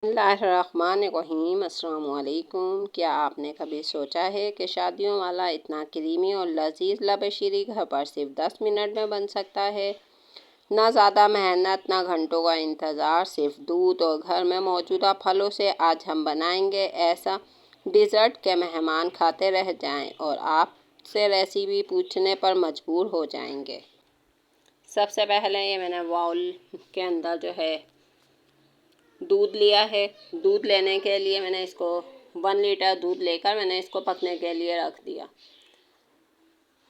बिस्मिल्लाहिर्रहमानिर्रहीम। अस्सलाम वालेकुम। क्या आपने कभी सोचा है कि शादियों वाला इतना क्रीमी और लजीज लबशीरी घर पर सिर्फ 10 मिनट में बन सकता है। ना ज़्यादा मेहनत, ना घंटों का इंतज़ार, सिर्फ दूध और घर में मौजूदा फलों से आज हम बनाएंगे ऐसा डिज़र्ट के मेहमान खाते रह जाएं और आपसे रेसिपी पूछने पर मजबूर हो जाएंगे। सबसे पहले ये मैंने बाउल के अंदर जो है दूध लिया है। दूध लेने के लिए मैंने इसको 1 लीटर दूध लेकर मैंने इसको पकने के लिए रख दिया।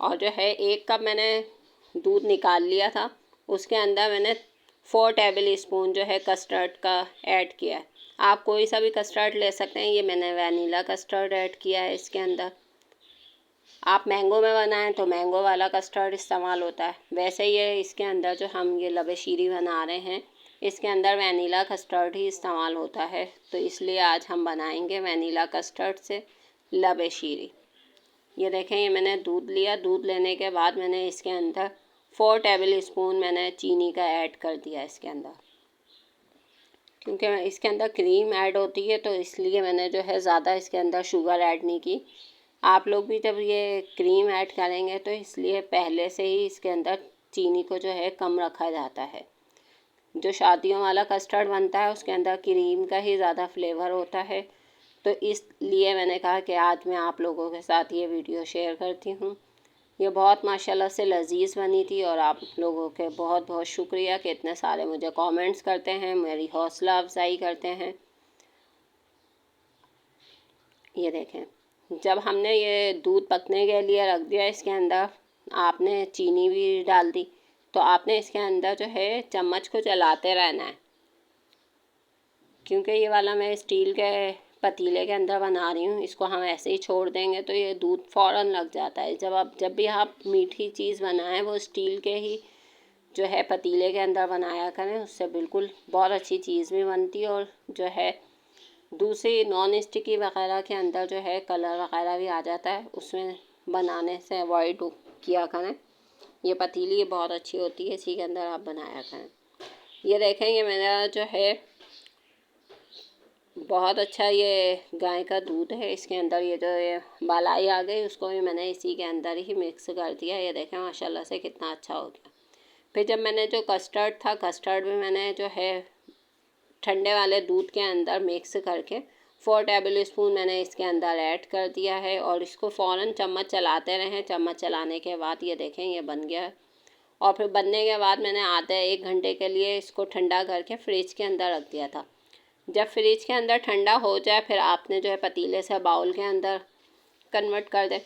और जो है 1 कप मैंने दूध निकाल लिया था। उसके अंदर मैंने 4 टेबल स्पून जो है कस्टर्ड का ऐड किया है। आप कोई सा भी कस्टर्ड ले सकते हैं। ये मैंने वैनिला कस्टर्ड ऐड किया है इसके अंदर। आप मैंगो में बनाएं तो मैंगो वाला कस्टर्ड इस्तेमाल होता है। वैसे ये इसके अंदर जो हम ये लबशीरी बना रहे हैं इसके अंदर वैनिला कस्टर्ड ही इस्तेमाल होता है, तो इसलिए आज हम बनाएंगे वैनिला कस्टर्ड से लबशीरी। ये देखें, ये मैंने दूध लिया। दूध लेने के बाद मैंने इसके अंदर 4 टेबल स्पून मैंने चीनी का ऐड कर दिया इसके अंदर, क्योंकि इसके अंदर क्रीम ऐड होती है तो इसलिए मैंने जो है ज़्यादा इसके अंदर शुगर ऐड नहीं की। आप लोग भी जब ये क्रीम ऐड करेंगे तो इसलिए पहले से ही इसके अंदर चीनी को जो है कम रखा जाता है। जो शादियों वाला कस्टर्ड बनता है उसके अंदर क्रीम का ही ज़्यादा फ्लेवर होता है, तो इसलिए मैंने कहा कि आज मैं आप लोगों के साथ ये वीडियो शेयर करती हूँ। ये बहुत माशाल्लाह से लजीज बनी थी और आप लोगों के बहुत बहुत शुक्रिया कि इतने सारे मुझे कमेंट्स करते हैं, मेरी हौसला अफजाई करते हैं। ये देखें, जब हमने ये दूध पकने के लिए रख दिया इसके अंदर आपने चीनी भी डाल दी, तो आपने इसके अंदर जो है चम्मच को चलाते रहना है, क्योंकि ये वाला मैं स्टील के पतीले के अंदर बना रही हूँ। इसको हम ऐसे ही छोड़ देंगे तो ये दूध फ़ौरन लग जाता है। जब भी आप मीठी चीज़ बनाएं वो स्टील के ही जो है पतीले के अंदर बनाया करें, उससे बिल्कुल बहुत अच्छी चीज़ भी बनती है। और जो है दूसरी नॉन स्टिकी वगैरह के अंदर जो है कलर वगैरह भी आ जाता है, उसमें बनाने से अवॉइड किया करें। ये पतीली बहुत अच्छी होती है, इसी के अंदर आप बनाया करें। ये देखेंगे मेरा जो है बहुत अच्छा ये गाय का दूध है। इसके अंदर ये जो ये मलाई आ गई उसको भी मैंने इसी के अंदर ही मिक्स कर दिया। ये देखें माशाल्लाह से कितना अच्छा हो गया। फिर जब मैंने जो कस्टर्ड था, कस्टर्ड भी मैंने जो है ठंडे वाले दूध के अंदर मिक्स करके 4 टेबल स्पून मैंने इसके अंदर ऐड कर दिया है और इसको फ़ौरन चम्मच चलाते रहें। चम्मच चलाने के बाद ये देखें ये बन गया है। और फिर बनने के बाद मैंने आधे 1 घंटे के लिए इसको ठंडा करके फ्रिज के अंदर रख दिया था। जब फ्रिज के अंदर ठंडा हो जाए फिर आपने जो है पतीले से बाउल के अंदर कन्वर्ट कर दे।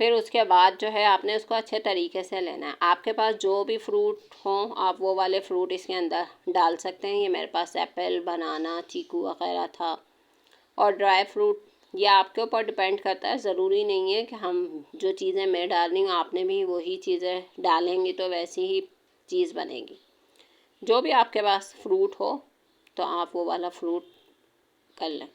फिर उसके बाद जो है आपने उसको अच्छे तरीके से लेना है। आपके पास जो भी फ्रूट हो आप वो वाले फ्रूट इसके अंदर डाल सकते हैं। ये मेरे पास एप्पल, बनाना, चीकू वगैरह था। और ड्राई फ्रूट ये आपके ऊपर डिपेंड करता है। ज़रूरी नहीं है कि हम जो चीज़ें मैं डाल रही हूँ आपने भी वही चीज़ें डालेंगी तो वैसी ही चीज़ बनेगी। जो भी आपके पास फ्रूट हो तो आप वो वाला फ्रूट कर लें,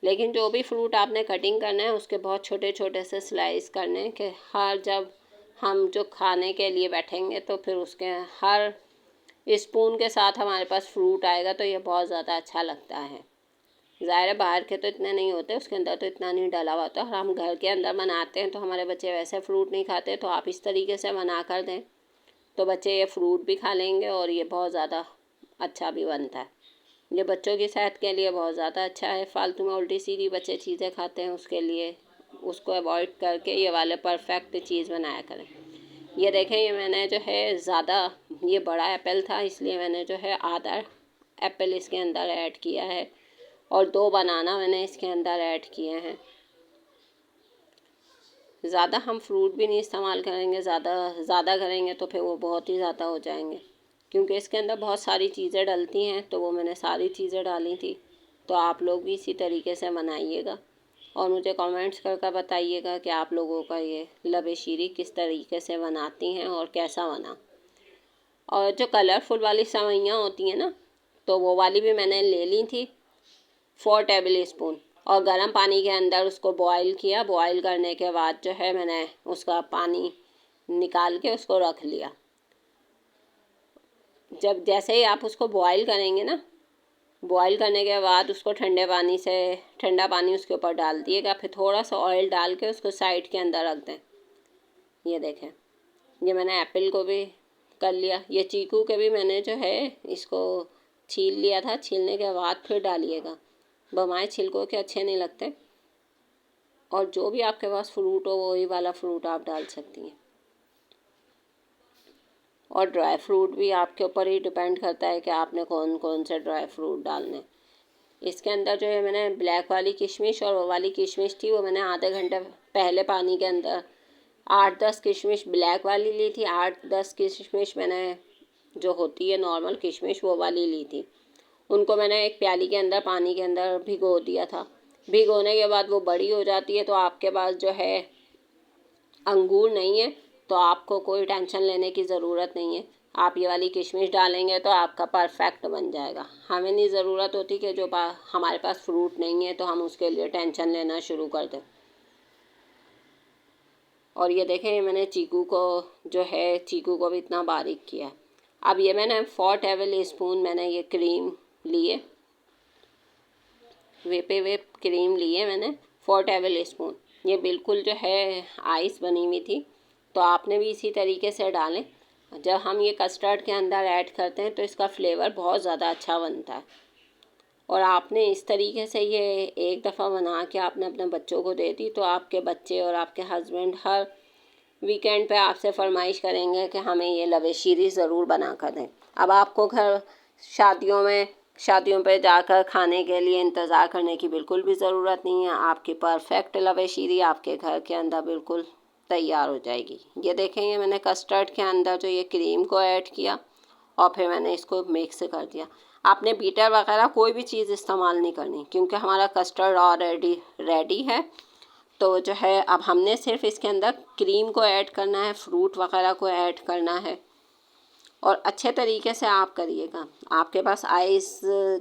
लेकिन जो भी फ्रूट आपने कटिंग करना है उसके बहुत छोटे छोटे से स्लाइस करने हैं कि हर जब हम जो खाने के लिए बैठेंगे तो फिर उसके हर स्पून के साथ हमारे पास फ्रूट आएगा तो ये बहुत ज़्यादा अच्छा लगता है। ज़ाहिर है बाहर के तो इतने नहीं होते, उसके अंदर तो इतना नहीं डाला हुआ होता। और हम घर के अंदर बनाते हैं तो हमारे बच्चे वैसे फ्रूट नहीं खाते, तो आप इस तरीके से बना कर दें तो बच्चे ये फ्रूट भी खा लेंगे और ये बहुत ज़्यादा अच्छा भी बनता है। ये बच्चों की सेहत के लिए बहुत ज़्यादा अच्छा है। फालतू में उल्टी सीधी बच्चे चीज़ें खाते हैं, उसके लिए उसको अवॉइड करके ये वाले परफेक्ट चीज़ बनाया करें। ये देखें ये मैंने जो है ज़्यादा ये बड़ा एप्पल था इसलिए मैंने जो है आधा एप्पल इसके अंदर ऐड किया है और 2 बनाना मैंने इसके अंदर ऐड किए हैं। ज़्यादा हम फ्रूट भी नहीं इस्तेमाल करेंगे, ज़्यादा करेंगे तो फिर वो बहुत ही ज़्यादा हो जाएंगे, क्योंकि इसके अंदर बहुत सारी चीज़ें डलती हैं तो वो मैंने सारी चीज़ें डाली थी। तो आप लोग भी इसी तरीके से बनाइएगा और मुझे कमेंट्स करके बताइएगा कि आप लोगों का ये लबशीरी किस तरीके से बनाती हैं और कैसा बना। और जो कलरफुल वाली सेवइयाँ होती हैं ना, तो वो वाली भी मैंने ले ली थी 4 टेबल स्पून और गर्म पानी के अंदर उसको बॉईल किया। बॉईल करने के बाद जो है मैंने उसका पानी निकाल के उसको रख लिया। जब जैसे ही आप उसको बॉईल करेंगे ना बॉईल करने के बाद उसको ठंडा पानी उसके ऊपर डाल दिएगा। फिर थोड़ा सा ऑयल डाल के उसको साइड के अंदर रख दें। ये देखें, ये मैंने एप्पल को भी कर लिया। ये चीकू के भी मैंने जो है इसको छील लिया था। छीलने के बाद फिर डालिएगा, बमाए छिलकों के अच्छे नहीं लगते। और जो भी आपके पास फ्रूट हो वही वाला फ्रूट आप डाल सकती हैं। और ड्राई फ्रूट भी आपके ऊपर ही डिपेंड करता है कि आपने कौन कौन से ड्राई फ्रूट डालने। इसके अंदर जो है मैंने ब्लैक वाली किशमिश और वो वाली किशमिश थी, वो मैंने आधे घंटे पहले पानी के अंदर 8-10 किशमिश ब्लैक वाली ली थी, 8-10 किशमिश मैंने जो होती है नॉर्मल किशमिश वो वाली ली थी। उनको मैंने एक प्याली के अंदर पानी के अंदर भिगो दिया था। भिगोने के बाद वो बड़ी हो जाती है। तो आपके पास जो है अंगूर नहीं है तो आपको कोई टेंशन लेने की ज़रूरत नहीं है। आप ये वाली किशमिश डालेंगे तो आपका परफेक्ट बन जाएगा। हमें नहीं ज़रूरत होती कि जो हमारे पास फ्रूट नहीं है तो हम उसके लिए टेंशन लेना शुरू कर दें। और ये देखें, मैंने चीकू को भी इतना बारीक किया। अब ये मैंने 4 टेबल स्पून मैंने ये क्रीम लिए, वेप क्रीम लिए मैंने 4 टेबल स्पून। ये बिल्कुल जो है आइस बनी हुई थी। तो आपने भी इसी तरीके से डालें। जब हम ये कस्टर्ड के अंदर ऐड करते हैं तो इसका फ्लेवर बहुत ज़्यादा अच्छा बनता है। और आपने इस तरीके से ये एक दफ़ा बना के आपने अपने बच्चों को दे दी तो आपके बच्चे और आपके हस्बैंड हर वीकेंड पे आपसे फरमाइश करेंगे कि हमें ये लवेशीरी ज़रूर बना कर दें। अब आपको शादियों पे जाकर खाने के लिए इंतज़ार करने की बिल्कुल भी ज़रूरत नहीं है। आपकी परफेक्ट लवेशीरी आपके घर के अंदर बिल्कुल तैयार हो जाएगी। ये देखें, ये मैंने कस्टर्ड के अंदर जो ये क्रीम को ऐड किया और फिर मैंने इसको मिक्स कर दिया। आपने बीटर वगैरह कोई भी चीज़ इस्तेमाल नहीं करनी क्योंकि हमारा कस्टर्ड ऑलरेडी रेडी है। तो जो है अब हमने सिर्फ इसके अंदर क्रीम को ऐड करना है, फ्रूट वगैरह को ऐड करना है। और अच्छे तरीके से आप करिएगा। आपके पास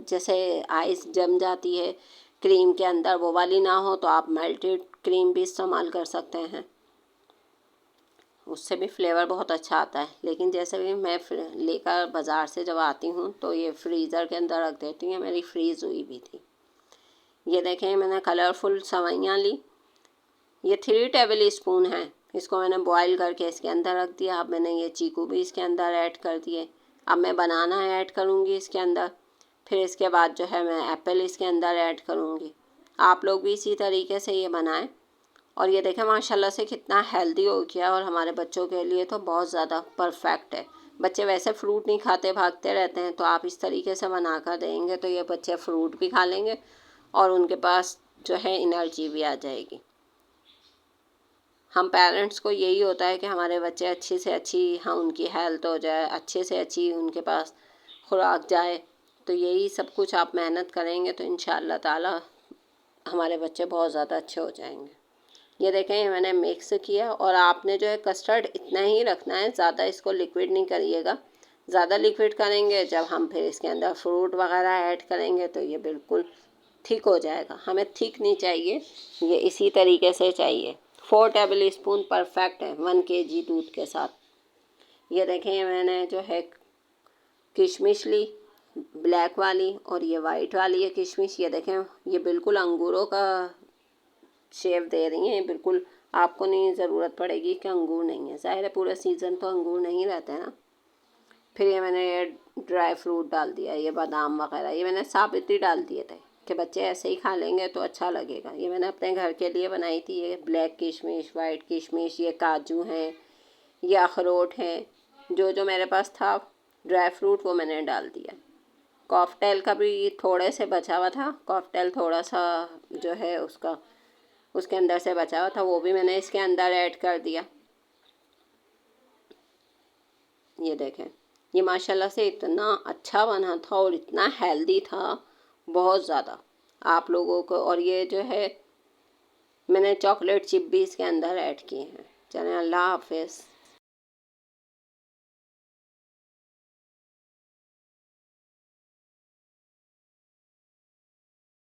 जैसे आइस जम जाती है क्रीम के अंदर, वो वाली ना हो तो आप मेल्टेड क्रीम भी इस्तेमाल कर सकते हैं, उससे भी फ्लेवर बहुत अच्छा आता है। लेकिन जैसे भी मैं लेकर बाज़ार से जब आती हूँ तो ये फ्रीज़र के अंदर रख देती हूँ। मेरी फ्रीज़ हुई भी थी। ये देखें, मैंने कलरफुल सवैयाँ ली। ये 3 टेबल स्पून है। इसको मैंने बॉईल करके इसके अंदर रख दिया। अब मैंने ये चीकू भी इसके अंदर ऐड कर दिए। अब मैं बनाना ऐड करूँगी इसके अंदर। फिर इसके बाद जो है मैं एप्पल इसके अंदर ऐड करूँगी। आप लोग भी इसी तरीके से ये बनाएं। और ये देखें माशाल्लाह से कितना हेल्दी हो गया और हमारे बच्चों के लिए तो बहुत ज़्यादा परफेक्ट है। बच्चे वैसे फ्रूट नहीं खाते, भागते रहते हैं, तो आप इस तरीके से बना कर देंगे तो ये बच्चे फ्रूट भी खा लेंगे और उनके पास जो है एनर्जी भी आ जाएगी। हम पेरेंट्स को यही होता है कि हमारे बच्चे अच्छी से अच्छी उनकी हेल्थ हो जाए, अच्छे से अच्छी उनके पास खुराक जाए। तो यही सब कुछ आप मेहनत करेंगे तो इंशाअल्लाह ताला हमारे बच्चे बहुत ज़्यादा अच्छे हो जाएंगे। ये देखें, ये मैंने मिक्स किया। और आपने जो है कस्टर्ड इतना ही रखना है, ज़्यादा इसको लिक्विड नहीं करिएगा। ज़्यादा लिक्विड करेंगे जब हम फिर इसके अंदर फ्रूट वगैरह ऐड करेंगे तो ये बिल्कुल थिक हो जाएगा। हमें थिक नहीं चाहिए, ये इसी तरीके से चाहिए। 4 टेबल स्पून परफेक्ट है 1 kg दूध के साथ। ये देखें, मैंने जो है किशमिश ली ब्लैक वाली और ये वाइट वाली है किशमिश। ये देखें, ये बिल्कुल अंगूरों का शेप दे रही हैं। बिल्कुल आपको नहीं ज़रूरत पड़ेगी कि अंगूर नहीं है। ज़ाहिर है पूरा सीज़न तो अंगूर नहीं रहते ना। फिर ये मैंने ये ड्राई फ्रूट डाल दिया, ये बादाम वगैरह ये मैंने साबित ही डाल दिए थे कि बच्चे ऐसे ही खा लेंगे तो अच्छा लगेगा। ये मैंने अपने घर के लिए बनाई थी। ये ब्लैक किशमिश, वाइट किशमिश, ये काजू हैं, ये अखरोट हैं, जो जो मेरे पास था ड्राई फ्रूट वो मैंने डाल दिया। कॉकटेल का भी थोड़े से बचा हुआ था, कॉकटेल थोड़ा सा जो है उसके अंदर से बचा हुआ था, वो भी मैंने इसके अंदर ऐड कर दिया। ये देखें, ये माशाल्लाह से इतना अच्छा बना था और इतना हेल्दी था बहुत ज़्यादा आप लोगों को। और ये जो है मैंने चॉकलेट चिप भी इसके अंदर ऐड किए हैं। चलें, अल्लाह हाफिज़।